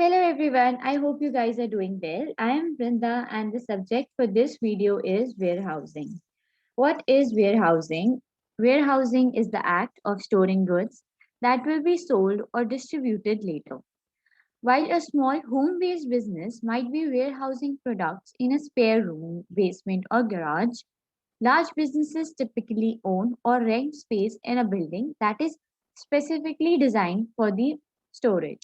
Hello everyone, I hope you guys are doing well. I am Brinda and the subject for this video is warehousing. What is warehousing? Warehousing is the act of storing goods that will be sold or distributed later. While a small home based business might be warehousing products in a spare room, basement, or garage, large businesses typically own or rent space in a building that is specifically designed for the storage.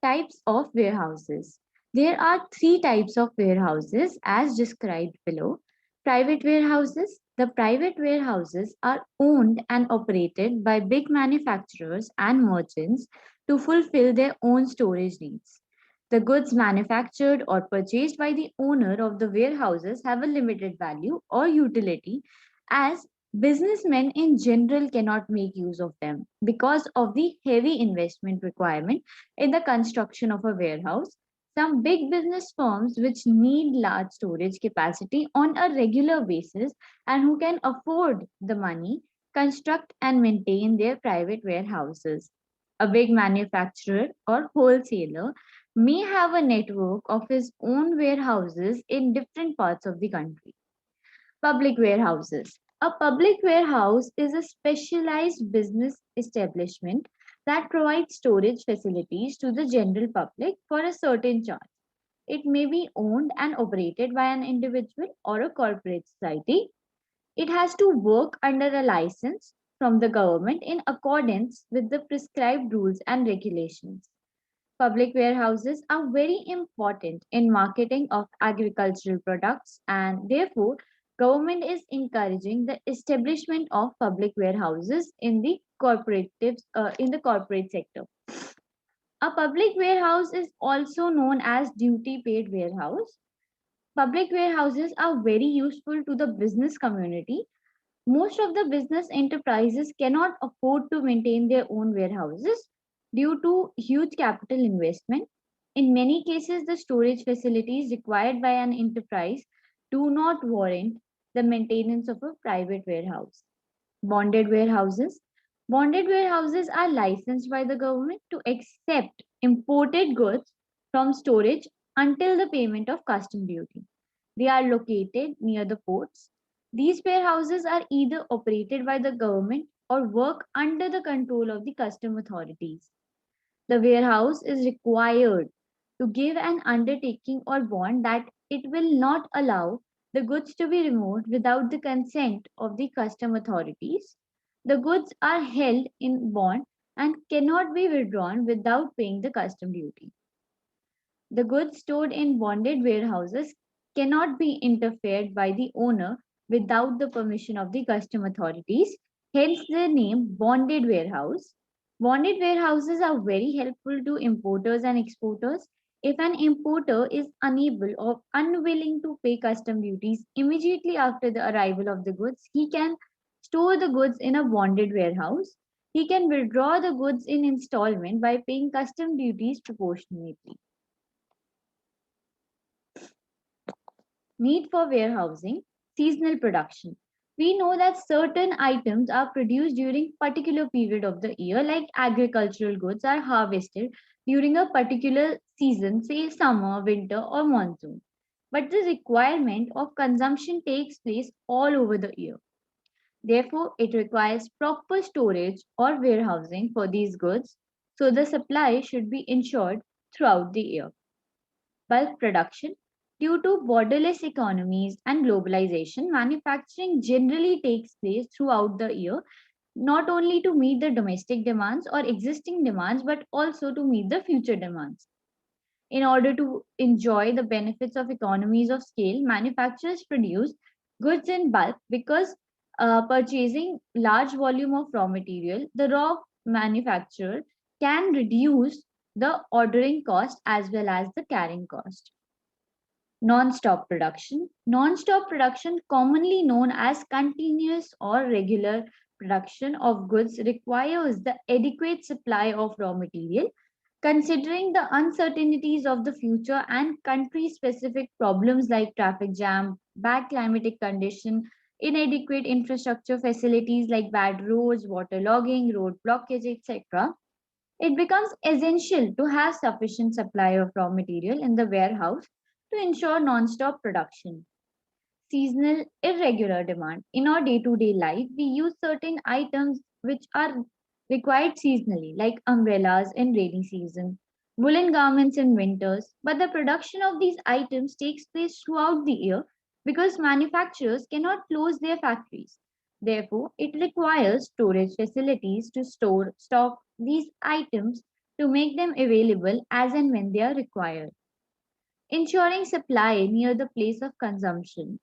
Types of warehouses. There are three types of warehouses as described below. Private warehouses. The private warehouses are owned and operated by big manufacturers and merchants to fulfill their own storage needs. The goods manufactured or purchased by the owner of the warehouses have a limited value or utility as businessmen in general cannot make use of them because of the heavy investment requirement in the construction of a warehouse. Some big business firms which need large storage capacity on a regular basis and who can afford the money construct and maintain their private warehouses. A big manufacturer or wholesaler may have a network of his own warehouses in different parts of the country. Public warehouses. A public warehouse is a specialized business establishment that provides storage facilities to the general public for a certain charge. It may be owned and operated by an individual or a corporate society. It has to work under a license from the government in accordance with the prescribed rules and regulations. Public warehouses are very important in marketing of agricultural products and therefore government is encouraging the establishment of public warehouses in the corporate sector. A public warehouse is also known as duty paid warehouse. Public warehouses are very useful to the business community. Most of the business enterprises cannot afford to maintain their own warehouses due to huge capital investment. In many cases, the storage facilities required by an enterprise do not warrant the maintenance of a private warehouse. Bonded warehouses. Bonded warehouses are licensed by the government to accept imported goods from storage until the payment of custom duty. They are located near the ports. These warehouses are either operated by the government or work under the control of the custom authorities. The warehouse is required to give an undertaking or bond that it will not allow the goods to be removed without the consent of the custom authorities. The goods are held in bond and cannot be withdrawn without paying the custom duty. The goods stored in bonded warehouses cannot be interfered by the owner without the permission of the custom authorities, hence the name bonded warehouse. Bonded warehouses are very helpful to importers and exporters. If an importer is unable or unwilling to pay custom duties immediately after the arrival of the goods, he can store the goods in a bonded warehouse. He can withdraw the goods in installment by paying custom duties proportionately. Need for warehousing, seasonal production. We know that certain items are produced during particular period of the year, like agricultural goods are harvested during a particular season, say summer, winter, or monsoon. But the requirement of consumption takes place all over the year. Therefore, it requires proper storage or warehousing for these goods, so the supply should be ensured throughout the year. Bulk production. Due to borderless economies and globalization, manufacturing generally takes place throughout the year, not only to meet the domestic demands or existing demands, but also to meet the future demands. In order to enjoy the benefits of economies of scale, manufacturers produce goods in bulk because purchasing large volume of raw material, the raw manufacturer can reduce the ordering cost as well as the carrying cost. Non-stop production. Non-stop production, commonly known as continuous or regular production of goods, requires the adequate supply of raw material. Considering the uncertainties of the future and country-specific problems like traffic jam, bad climatic condition, inadequate infrastructure facilities like bad roads, waterlogging, road blockage, etc., it becomes essential to have sufficient supply of raw material in the warehouse to ensure non-stop production. Seasonal irregular demand. In our day-to-day life, we use certain items which are required seasonally, like umbrellas in rainy season, woolen garments in winters. But the production of these items takes place throughout the year because manufacturers cannot close their factories. Therefore, it requires storage facilities to store stock these items to make them available as and when they are required. Ensuring supply near the place of consumption.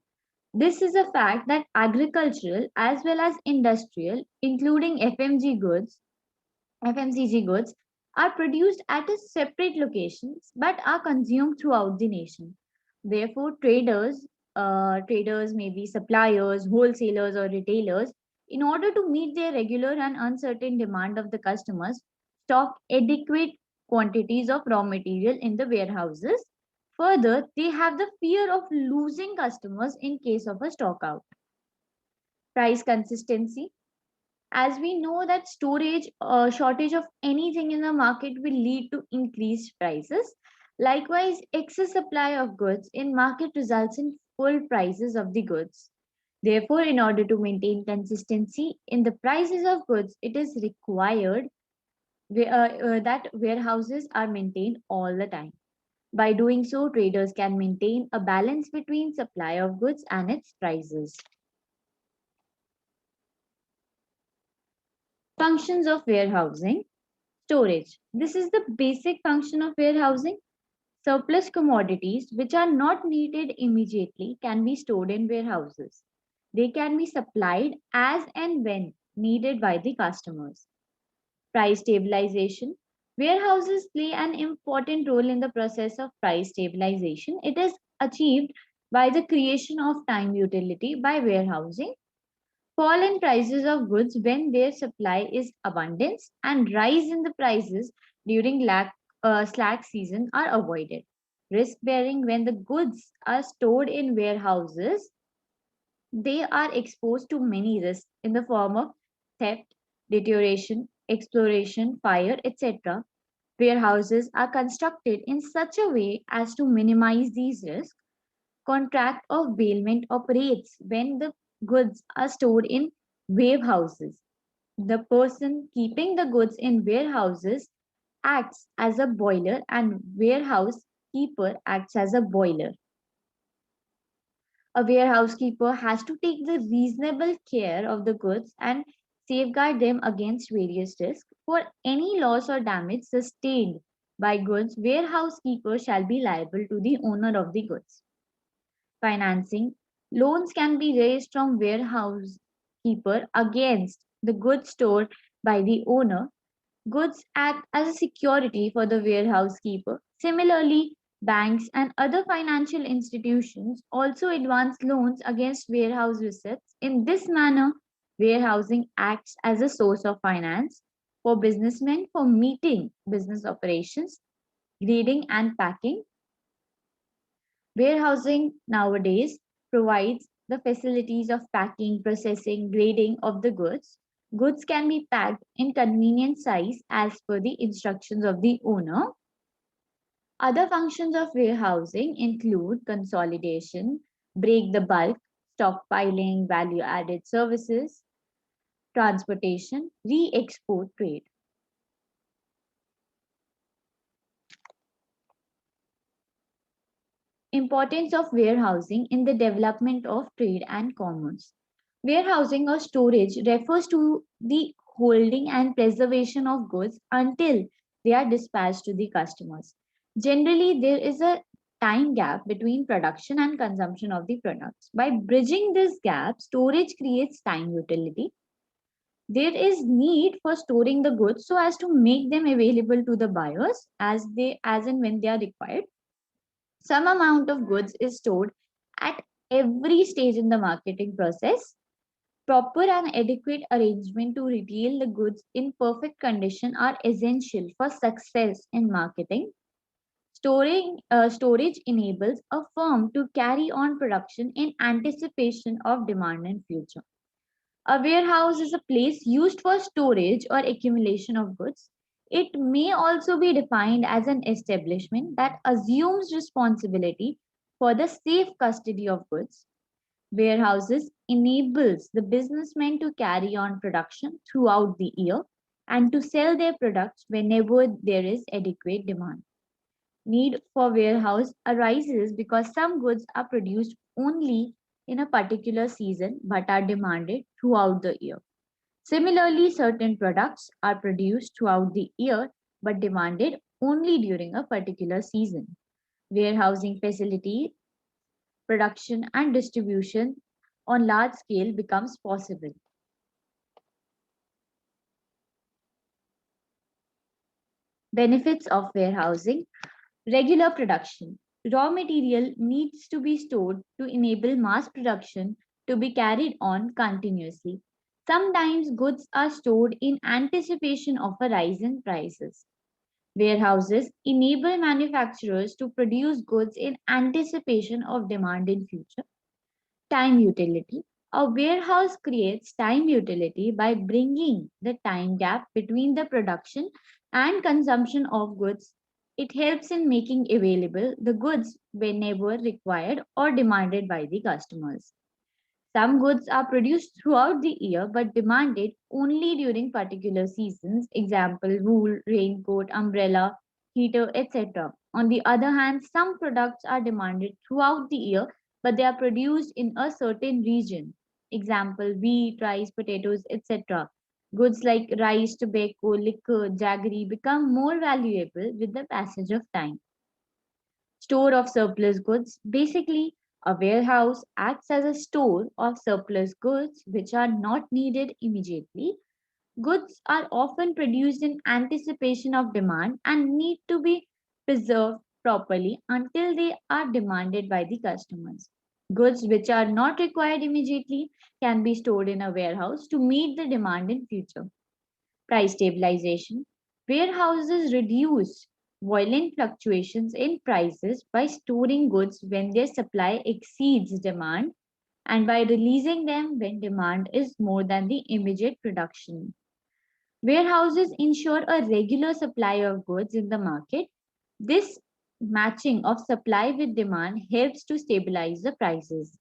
This is a fact that agricultural as well as industrial, including FMCG goods, are produced at a separate locations but are consumed throughout the nation. Therefore, traders may be suppliers, wholesalers, or retailers, in order to meet their regular and uncertain demand of the customers, stock adequate quantities of raw material in the warehouses. Further, they have the fear of losing customers in case of a stock out. Price consistency. As we know that storage shortage of anything in the market will lead to increased prices. Likewise, excess supply of goods in market results in full prices of the goods. Therefore, in order to maintain consistency in the prices of goods, it is required that warehouses are maintained all the time. By doing so, traders can maintain a balance between supply of goods and its prices. Functions of warehousing. Storage. This is the basic function of warehousing. Surplus commodities which are not needed immediately can be stored in warehouses. They can be supplied as and when needed by the customers. Price stabilization. Warehouses play an important role in the process of price stabilization. It is achieved by the creation of time utility by warehousing. Fall in prices of goods when their supply is abundance and rise in the prices during slack season are avoided. Risk bearing. When the goods are stored in warehouses, they are exposed to many risks in the form of theft, deterioration, exploration, fire, etc. Warehouses are constructed in such a way as to minimize these risks. Contract of bailment operates when the goods are stored in warehouses. The person keeping the goods in warehouses acts as a boiler and warehouse keeper acts as a boiler. A warehouse keeper has to take the reasonable care of the goods and safeguard them against various risks. For any loss or damage sustained by goods, warehouse keeper shall be liable to the owner of the goods. Financing. Loans can be raised from warehouse keeper against the goods stored by the owner. Goods act as a security for the warehouse keeper. Similarly, banks and other financial institutions also advance loans against warehouse receipts. In this manner, warehousing acts as a source of finance for businessmen for meeting business operations, grading and packing. Warehousing nowadays provides the facilities of packing, processing, grading of the goods. Goods can be packed in convenient size as per the instructions of the owner. Other functions of warehousing include consolidation, break the bulk, stockpiling, value added services, transportation, re-export trade. Importance of warehousing in the development of trade and commerce. Warehousing or storage refers to the holding and preservation of goods until they are dispatched to the customers. Generally, there is a time gap between production and consumption of the products. By bridging this gap, storage creates time utility. There is need for storing the goods so as to make them available to the buyers as and when they are required. Some amount of goods is stored at every stage in the marketing process. Proper and adequate arrangement to retail the goods in perfect condition are essential for success in marketing. Storage enables a firm to carry on production in anticipation of demand in future. A warehouse is a place used for storage or accumulation of goods. It may also be defined as an establishment that assumes responsibility for the safe custody of goods. Warehouses enables the businessmen to carry on production throughout the year and to sell their products whenever there is adequate demand. Need for warehouse arises because some goods are produced only in a particular season but are demanded throughout the year. Similarly, certain products are produced throughout the year but demanded only during a particular season. Warehousing facility, production, and distribution on large scale becomes possible. Benefits of warehousing: regular production. Raw material needs to be stored to enable mass production to be carried on continuously. Sometimes goods are stored in anticipation of a rise in prices. Warehouses enable manufacturers to produce goods in anticipation of demand in future. Time utility. A warehouse creates time utility by bringing the time gap between the production and consumption of goods. It helps in making available the goods whenever required or demanded by the customers. Some goods are produced throughout the year but demanded only during particular seasons, example, wool, raincoat, umbrella, heater, etc. On the other hand, some products are demanded throughout the year but they are produced in a certain region, example, wheat, rice, potatoes, etc. Goods like rice, tobacco, liquor, jaggery become more valuable with the passage of time. Store of surplus goods. Basically, a warehouse acts as a store of surplus goods which are not needed immediately. Goods are often produced in anticipation of demand and need to be preserved properly until they are demanded by the customers. Goods which are not required immediately can be stored in a warehouse to meet the demand in future. Price stabilization. Warehouses reduce violent fluctuations in prices by storing goods when their supply exceeds demand and by releasing them when demand is more than the immediate production. Warehouses ensure a regular supply of goods in the market. This matching of supply with demand helps to stabilize the prices.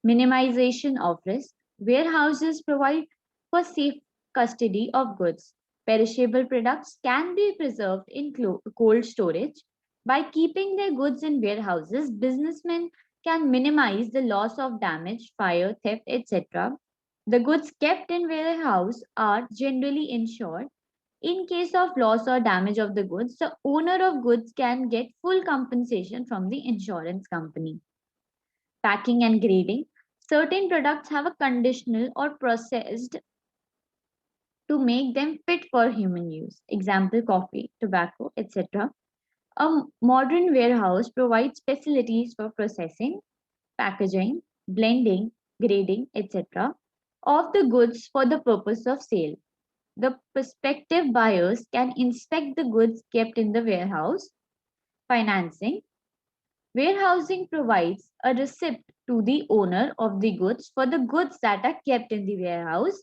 Minimization of risk. Warehouses provide for safe custody of goods. Perishable products can be preserved in cold storage. By keeping their goods in warehouses, businessmen can minimize the loss of damage, fire, theft, etc. The goods kept in warehouse are generally insured. In case of loss or damage of the goods, the owner of goods can get full compensation from the insurance company. Packing and grading. Certain products have a conditional or processed to make them fit for human use. Example, coffee, tobacco, etc. A modern warehouse provides facilities for processing, packaging, blending, grading, etc. of the goods for the purpose of sale. The prospective buyers can inspect the goods kept in the warehouse. Financing. Warehousing provides a receipt to the owner of the goods for the goods that are kept in the warehouse.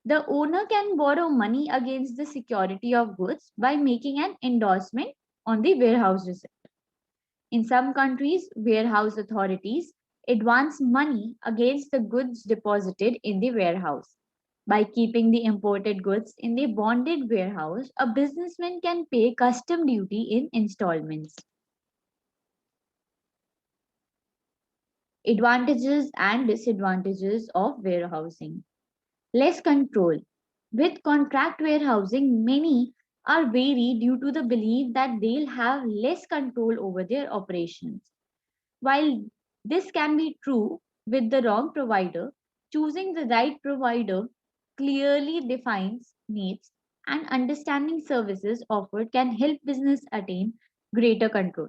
The owner can borrow money against the security of goods by making an endorsement on the warehouse receipt. In some countries, warehouse authorities advance money against the goods deposited in the warehouse. By keeping the imported goods in the bonded warehouse, a businessman can pay custom duty in installments. Advantages and disadvantages of warehousing. Less control. With contract warehousing, many are wary due to the belief that they'll have less control over their operations. While this can be true with the wrong provider, choosing the right provider clearly defines needs and understanding services offered can help business attain greater control.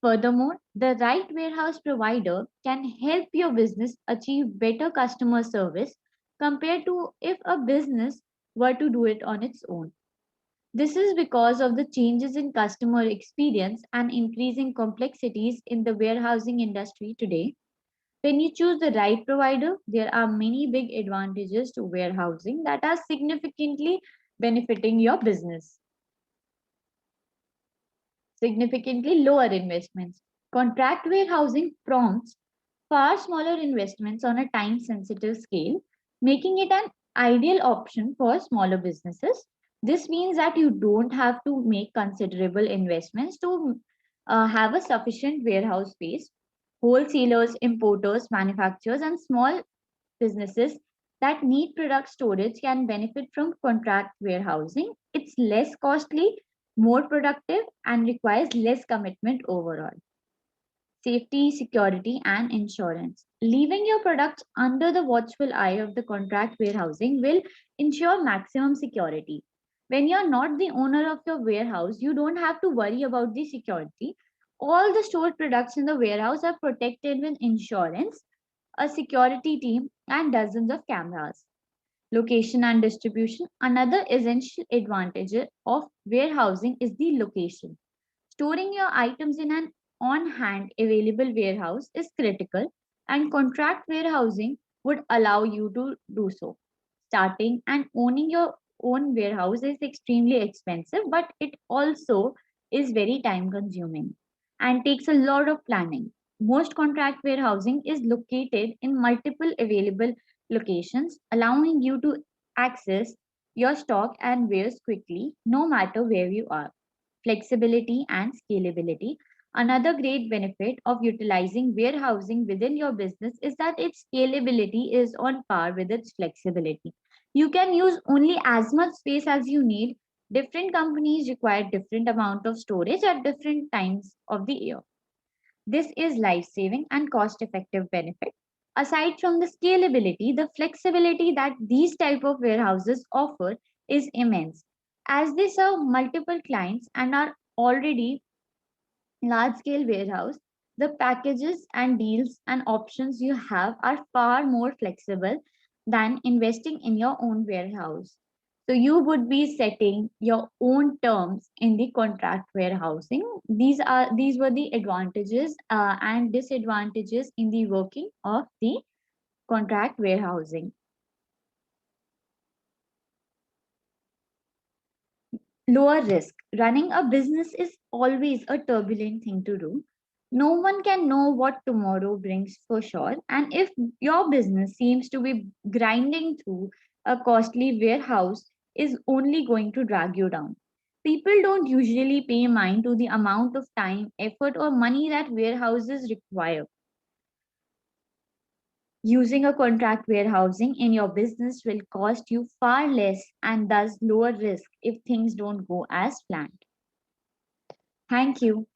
Furthermore, the right warehouse provider can help your business achieve better customer service compared to if a business were to do it on its own. This is because of the changes in customer experience and increasing complexities in the warehousing industry today. When you choose the right provider, there are many big advantages to warehousing that are significantly benefiting your business. Significantly lower investments. Contract warehousing prompts far smaller investments on a time sensitive scale, making it an ideal option for smaller businesses. This means that you don't have to make considerable investments to have a sufficient warehouse space. Wholesalers, importers, manufacturers, and small businesses that need product storage can benefit from contract warehousing. It's less costly, more productive, and requires less commitment overall. Safety, security, and insurance. Leaving your products under the watchful eye of the contract warehousing will ensure maximum security. When you're not the owner of your warehouse, you don't have to worry about the security. All the stored products in the warehouse are protected with insurance, a security team, and dozens of cameras. Location and distribution. Another essential advantage of warehousing is the location. Storing your items in an on hand available warehouse is critical, and contract warehousing would allow you to do so. Starting and owning your own warehouse is extremely expensive, but it also is very time consuming and takes a lot of planning. Most contract warehousing is located in multiple available locations, allowing you to access your stock and wares quickly no matter where you are. Flexibility and scalability. Another great benefit of utilizing warehousing within your business is that its scalability is on par with its flexibility. You can use only as much space as you need. Different companies require different amount of storage at different times of the year. This is life-saving and cost-effective benefit. Aside from the scalability, the flexibility that these type of warehouses offer is immense. As they serve multiple clients and are already large-scale warehouse, the packages and deals and options you have are far more flexible than investing in your own warehouse. So you would be setting your own terms in the contract warehousing. These were the advantages and disadvantages in the working of the contract warehousing. Lower risk. Running a business is always a turbulent thing to do. No one can know what tomorrow brings for sure. And if your business seems to be grinding through a costly warehouse, is only going to drag you down. People don't usually pay mind to the amount of time, effort, or money that warehouses require. Using a contract warehousing in your business will cost you far less and thus lower risk if things don't go as planned. Thank you.